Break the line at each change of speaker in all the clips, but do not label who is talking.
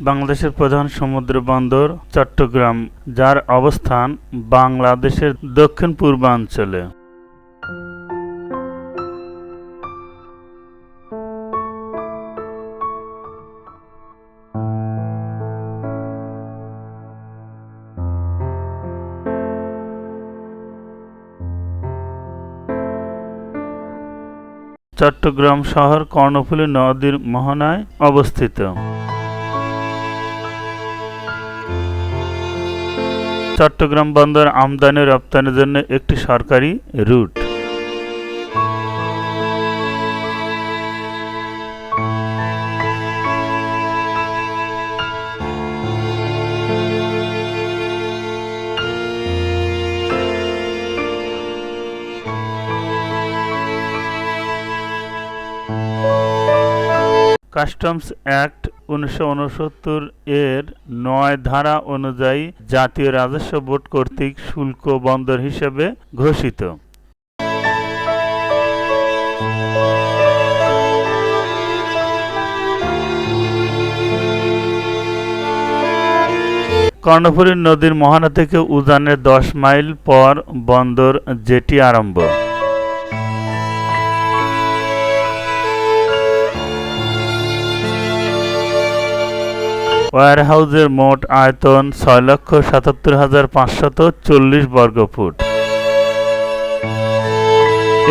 বাংলাদেশের প্রধান সমুদ্র বন্দর চট্টগ্রাম, যার অবস্থান বাংলাদেশের দক্ষিণ-পূর্বাঞ্চলে। চট্টগ্রাম শহর কর্ণফুলী নদীর মোহনায় অবস্থিত। চট্টগ্রাম বন্দর আমদানি রপ্তানির জন্য একটি সরকারি রুট। কাস্টমস অ্যাক্ট ১৯৬৯ এর ৯ ধারা অনুযায়ী জাতীয় রাজস্ব বোর্ড কর্তৃক শুল্ক বন্দর হিসেবে ঘোষিত। কর্ণফুলী নদীর মোহনা থেকে উজানের ১০ মাইল পর বন্দর জেটি আরম্ভ। ওয়্যারহাউসের মোট আয়তন ৬,৭৭,৫৪০ বর্গফুট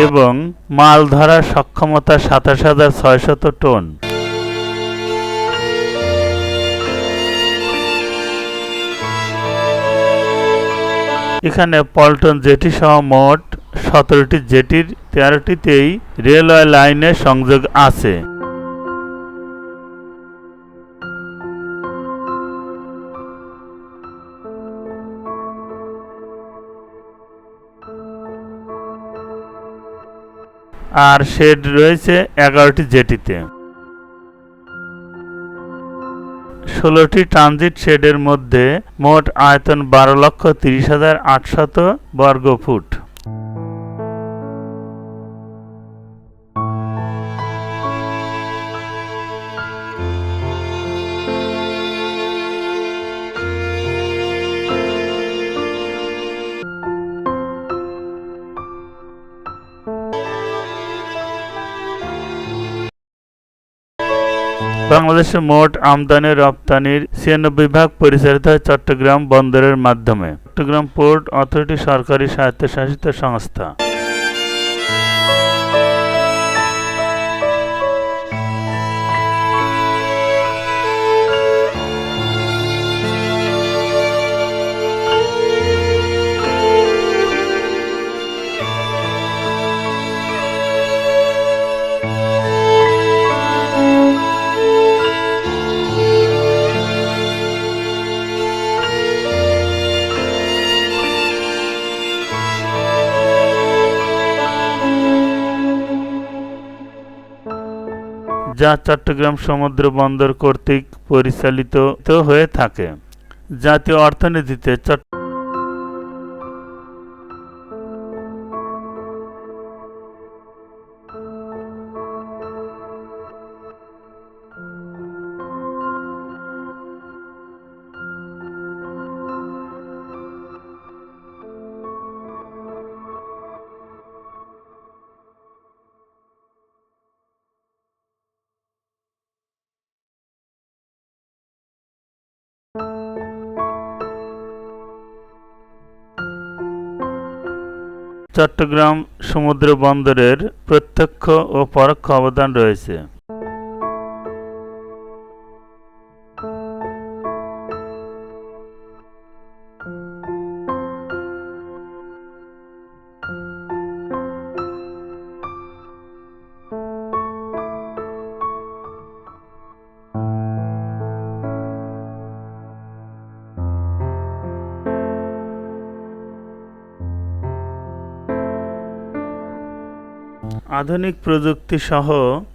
এবং মাল ধরার সক্ষমতা ২৭,৬০০ টন। এখানে পল্টন জেটি সহ মোট ১৭টি জেটির ১৩টিতেই রেলওয়ে লাইনের সংযোগ আছে। আর শেড রয়েছে ১১টি জেটিতে। ১৬টি ট্রানজিট শেডের মধ্যে মোট আয়তন ১২,৩০,৮০০ বর্গফুট। বাংলাদেশের মোট আমদানি রপ্তানির ৯৬% পরিচালিত হয় চট্টগ্রাম বন্দরের মাধ্যমে। চট্টগ্রাম পোর্ট অথরিটি সরকারি স্বায়ত্তশাসিত সংস্থা। যা চট্টগ্রাম সমুদ্র বন্দর কর্তৃক পরিচালিত হয়ে থাকে। জাতীয় অর্থনীতিতে চট্টগ্রাম সমুদ্র বন্দরের প্রত্যক্ষ ও পরোক্ষ অবদান রয়েছে। আধুনিক প্রযুক্তি সহ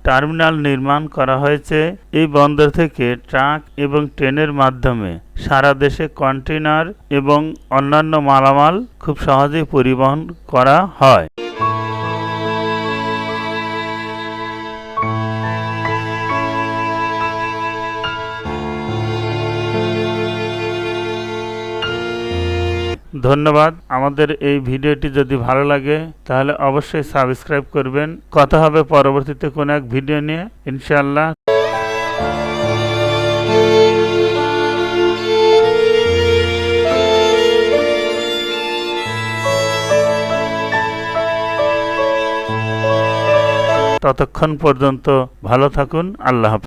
টার্মিনাল নির্মাণ করা হয়েছে। এই বন্দর থেকে ট্রাক এবং ট্রেনের মাধ্যমে সারা দেশে কন্টেইনার এবং অন্যান্য মালামাল খুব সহজেই পরিবহন করা হয়। ধন্যবাদ। আমাদের এই ভিডিওটি যদি ভালো লাগে তাহলে অবশ্যই সাবস্ক্রাইব করবেন। কথা হবে পরবর্তীতে কোনো এক ভিডিও নিয়ে ইনশাআল্লাহ। ততক্ষণ পর্যন্ত ভালো থাকুন। আল্লাহ হাফেজ।